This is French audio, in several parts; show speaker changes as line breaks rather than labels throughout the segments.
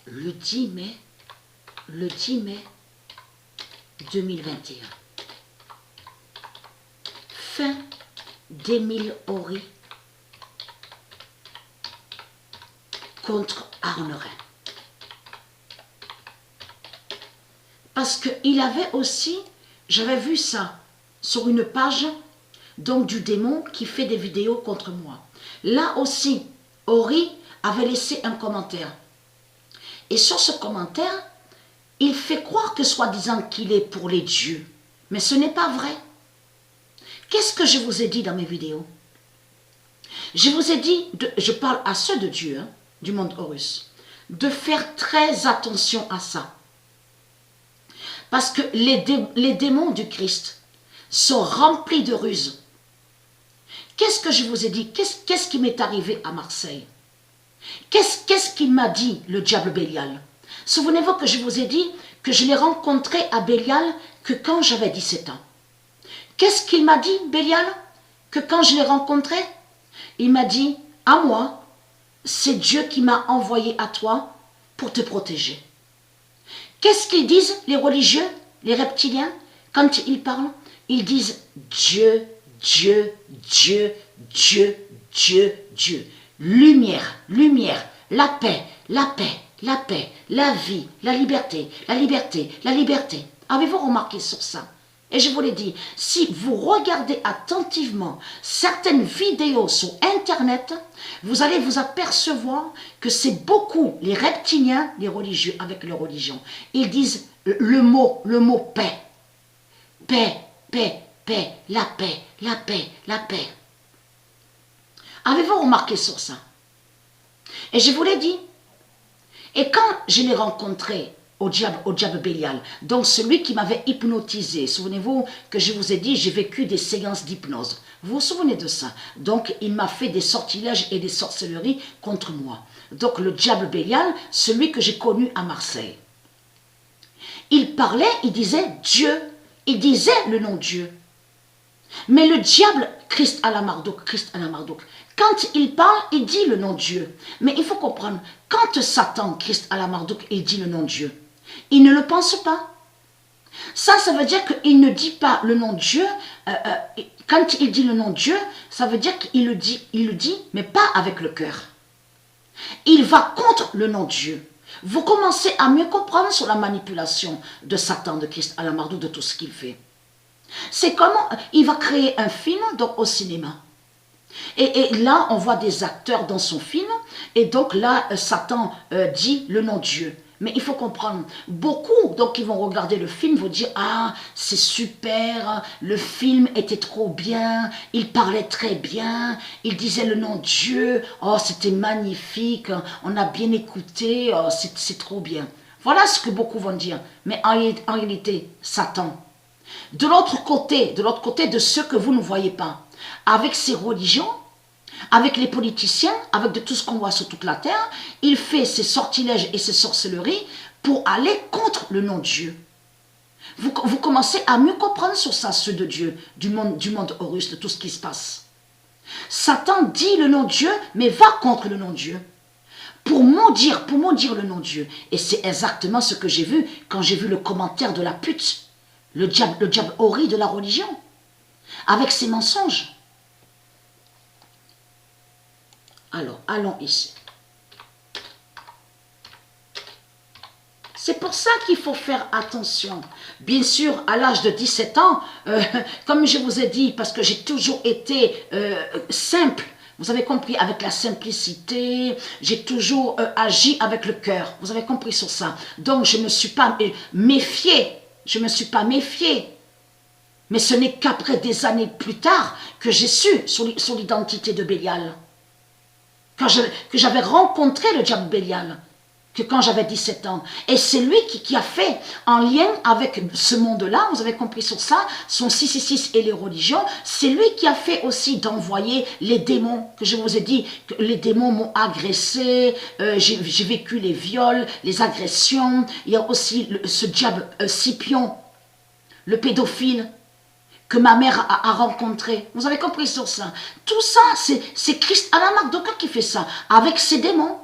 le 10 mai 2021. Fin d'Émile Horry contre Arnerin. Parce qu'il avait aussi, j'avais vu ça sur une page donc du démon qui fait des vidéos contre moi. Là aussi, Horry avait laissé un commentaire. Et sur ce commentaire, il fait croire que soi-disant qu'il est pour les dieux. Mais ce n'est pas vrai. Qu'est-ce que je vous ai dit dans mes vidéos? Je vous ai dit, je parle à ceux de Dieu, hein, du monde Horus, de faire très attention à ça. Parce que les démons du Christ sont remplis de ruses. Qu'est-ce que je vous ai dit? Qu'est-ce qui m'est arrivé à Marseille? Qu'est-ce qu'il m'a dit le diable Bélial? Souvenez-vous que je vous ai dit que je l'ai rencontré à Bélial que quand j'avais 17 ans. Qu'est-ce qu'il m'a dit Bélial? Que quand je l'ai rencontré, il m'a dit, à moi, c'est Dieu qui m'a envoyé à toi pour te protéger. Qu'est-ce qu'ils disent les religieux, les reptiliens, quand ils parlent? Ils disent Dieu, Dieu, Dieu, Dieu, Dieu, Dieu. Lumière, lumière, la paix, la paix, la paix, la vie, la liberté, la liberté, la liberté. Avez-vous remarqué sur ça? Et je vous l'ai dit, si vous regardez attentivement certaines vidéos sur Internet, vous allez vous apercevoir que c'est beaucoup les reptiliens, les religieux avec leur religion. Ils disent le mot paix. Paix, paix, paix, la paix, la paix, la paix. Avez-vous remarqué sur ça? Et je vous l'ai dit. Et quand je l'ai rencontré au diable Bélial, donc celui qui m'avait hypnotisé, souvenez-vous que je vous ai dit, j'ai vécu des séances d'hypnose. Vous vous souvenez de ça? Donc il m'a fait des sortilèges et des sorcelleries contre moi. Donc le diable Bélial, celui que j'ai connu à Marseille. Il parlait, il disait Dieu, il disait le nom Dieu. Mais le diable, Christ à la Marduk, quand il parle, il dit le nom Dieu. Mais il faut comprendre, quand Satan, Christ à la Marduk, il dit le nom Dieu, il ne le pense pas. Ça veut dire qu'il ne dit pas le nom Dieu. Quand il dit le nom Dieu, ça veut dire qu'il le dit, mais pas avec le cœur. Il va contre le nom Dieu. Vous commencez à mieux comprendre sur la manipulation de Satan, de Christ à la Marduk, de tout ce qu'il fait. C'est comment il va créer un film donc au cinéma. Et là, on voit des acteurs dans son film. Et donc là, Satan dit le nom Dieu. Mais il faut comprendre, beaucoup donc qui vont regarder le film vont dire « Ah, c'est super, le film était trop bien, il parlait très bien, il disait le nom Dieu, oh c'était magnifique, on a bien écouté, oh, c'est trop bien. » Voilà ce que beaucoup vont dire. Mais en réalité, Satan, de l'autre côté de ceux que vous ne voyez pas, avec ses religions, avec les politiciens, avec de tout ce qu'on voit sur toute la terre, il fait ses sortilèges et ses sorcelleries pour aller contre le nom de Dieu. Vous commencez à mieux comprendre sur ça, ceux de Dieu, du monde Horus, de tout ce qui se passe. Satan dit le nom de Dieu, mais va contre le nom de Dieu. Pour maudire le nom de Dieu. Et c'est exactement ce que j'ai vu quand j'ai vu le commentaire de la pute, le diable Horry de la religion, avec ses mensonges. Alors, allons ici. C'est pour ça qu'il faut faire attention. Bien sûr, à l'âge de 17 ans, comme je vous ai dit, parce que j'ai toujours été simple, vous avez compris, avec la simplicité, j'ai toujours agi avec le cœur. Vous avez compris sur ça. Donc, je ne me suis pas méfiée. Je ne me suis pas méfiée. Mais ce n'est qu'après des années plus tard que j'ai su sur l'identité de Bélial. Que j'avais rencontré le diable Bélial, que quand j'avais 17 ans. Et c'est lui qui a fait, en lien avec ce monde-là, vous avez compris sur ça, son 666 et les religions, c'est lui qui a fait aussi d'envoyer les démons, que je vous ai dit, que les démons m'ont agressé, j'ai vécu les viols, les agressions, il y a aussi ce diable Scipion, le pédophile, que ma mère a rencontré. Vous avez compris sur ça. Tout ça, c'est Christ à la Marduk qui fait ça, avec ses démons.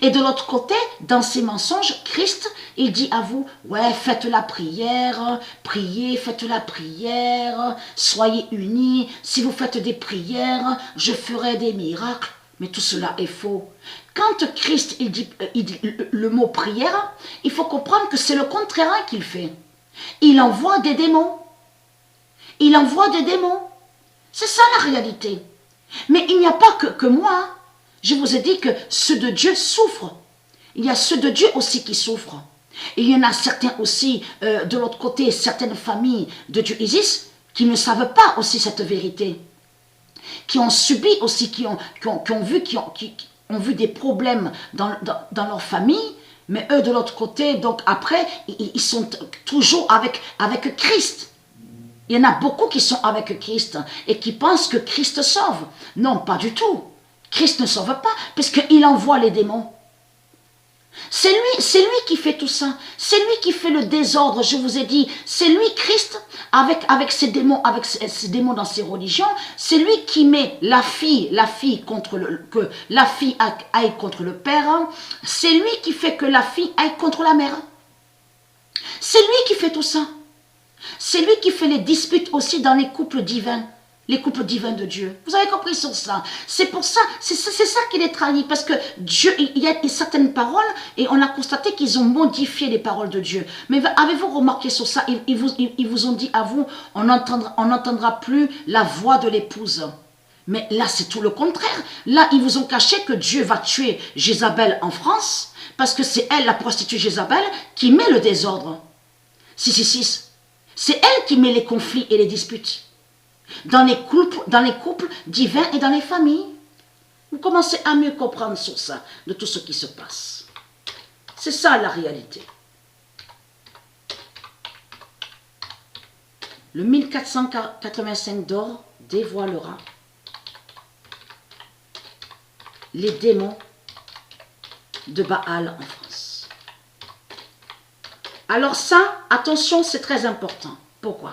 Et de l'autre côté, dans ces mensonges, Christ, il dit à vous, ouais, faites la prière, priez, faites la prière, soyez unis, si vous faites des prières, je ferai des miracles. Mais tout cela est faux. Quand Christ, il dit le mot prière, il faut comprendre que c'est le contraire qu'il fait. Il envoie des démons. Il envoie des démons. C'est ça la réalité. Mais il n'y a pas que moi. Je vous ai dit que ceux de Dieu souffrent. Il y a ceux de Dieu aussi qui souffrent. Et il y en a certains aussi, de l'autre côté, certaines familles de Dieu Isis, qui ne savent pas aussi cette vérité. Qui ont subi aussi, qui ont vu des problèmes dans leur famille, mais eux de l'autre côté, donc après, ils sont toujours avec Christ. Il y en a beaucoup qui sont avec Christ et qui pensent que Christ sauve. Non, pas du tout. Christ ne sauve pas, parce qu'il envoie les démons. C'est lui qui fait tout ça. C'est lui qui fait le désordre, je vous ai dit. C'est lui, Christ, avec ces démons dans ses religions. C'est lui qui met la fille contre que la fille aille contre le père. C'est lui qui fait que la fille aille contre la mère. C'est lui qui fait tout ça. C'est lui qui fait les disputes aussi dans les couples divins. Les couples divins de Dieu. Vous avez compris sur ça. C'est pour ça, c'est ça qu'il est trahi. Parce que Dieu, il y a certaines paroles, et on a constaté qu'ils ont modifié les paroles de Dieu. Mais avez-vous remarqué sur ça? Ils vous ont dit à vous, on n'entendra plus la voix de l'épouse. Mais là, c'est tout le contraire. Là, ils vous ont caché que Dieu va tuer Jézabel en France, parce que c'est elle, la prostituée Jézabel, qui met le désordre. 666. C'est elle qui met les conflits et les disputes. Dans les couples divins et dans les familles. Vous commencez à mieux comprendre sur ça, de tout ce qui se passe. C'est ça la réalité. Le 1485 d'or dévoilera les démons de Baal en France. Alors ça, attention, c'est très important. Pourquoi ?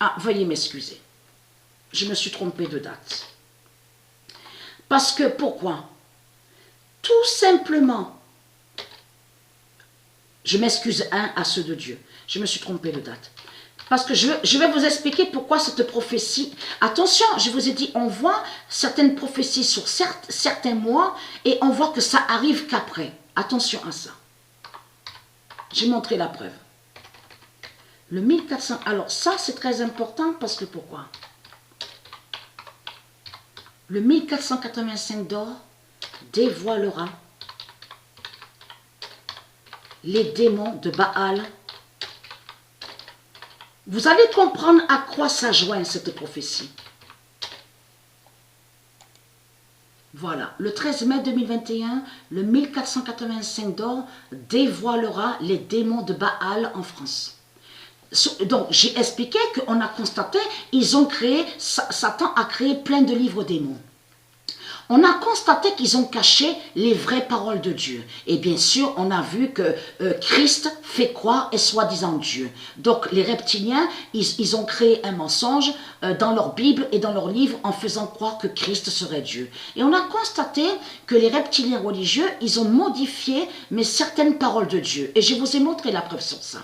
Ah, veuillez m'excuser. Je me suis trompée de date. Parce que, pourquoi? Tout simplement, je m'excuse à ceux de Dieu. Je me suis trompée de date. Parce que je vais vous expliquer pourquoi cette prophétie... Attention, je vous ai dit, on voit certaines prophéties sur certains mois et on voit que ça arrive qu'après. Attention à ça. J'ai montré la preuve. Le 1400, alors ça c'est très important parce que pourquoi? Le 1485 d'or dévoilera les démons de Baal. Vous allez comprendre à quoi ça joint cette prophétie. Voilà, le 13 mai 2021, le 1485 d'or dévoilera les démons de Baal en France. Donc, j'ai expliqué qu'on a constaté, Satan a créé plein de livres démons. On a constaté qu'ils ont caché les vraies paroles de Dieu. Et bien sûr, on a vu que Christ fait croire est soi-disant Dieu. Donc, les reptiliens, ils ont créé un mensonge dans leur Bible et dans leur livre en faisant croire que Christ serait Dieu. Et on a constaté que les reptiliens religieux, ils ont modifié certaines paroles de Dieu. Et je vous ai montré la preuve sur ça.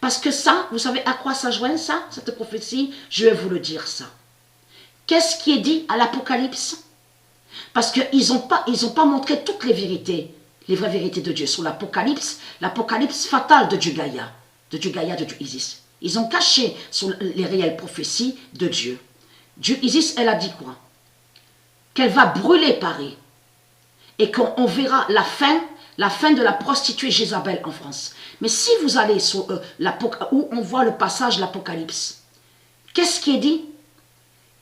Parce que ça, vous savez à quoi ça joint ça, cette prophétie? Je vais vous le dire ça. Qu'est-ce qui est dit à l'Apocalypse? Parce qu'ils n'ont pas montré toutes les vérités, les vraies vérités de Dieu sur l'Apocalypse fatale de Dieu Gaïa, de Dieu Isis. Ils ont caché sur les réelles prophéties de Dieu. Dieu Isis, elle a dit quoi? Qu'elle va brûler Paris et qu'on verra la fin de la prostituée Jézabel en France. Mais si vous allez sur où on voit le passage de l'Apocalypse, qu'est-ce qui est dit?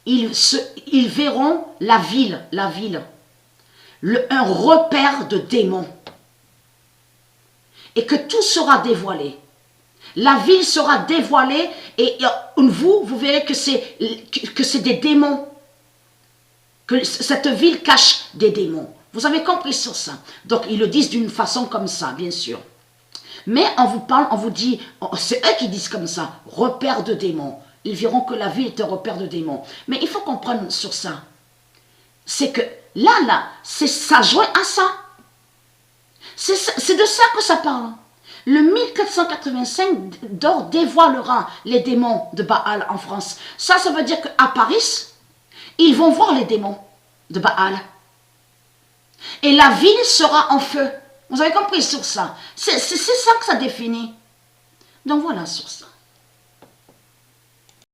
Ils verront la ville, un repère de démons. Et que tout sera dévoilé. La ville sera dévoilée et vous verrez que c'est des démons. Que cette ville cache des démons. Vous avez compris sur ça. Donc ils le disent d'une façon comme ça, bien sûr. Mais on vous parle, on vous dit, c'est eux qui disent comme ça, repère de démons. Ils verront que la ville est un repère de démons. Mais il faut comprendre sur ça. C'est que là, ça joint à ça. C'est de ça que ça parle. Le 1485 d'or dévoilera les démons de Baal en France. Ça veut dire qu'à Paris, ils vont voir les démons de Baal. Et la ville sera en feu. Vous avez compris sur ça. C'est ça que ça définit. Donc voilà sur ça.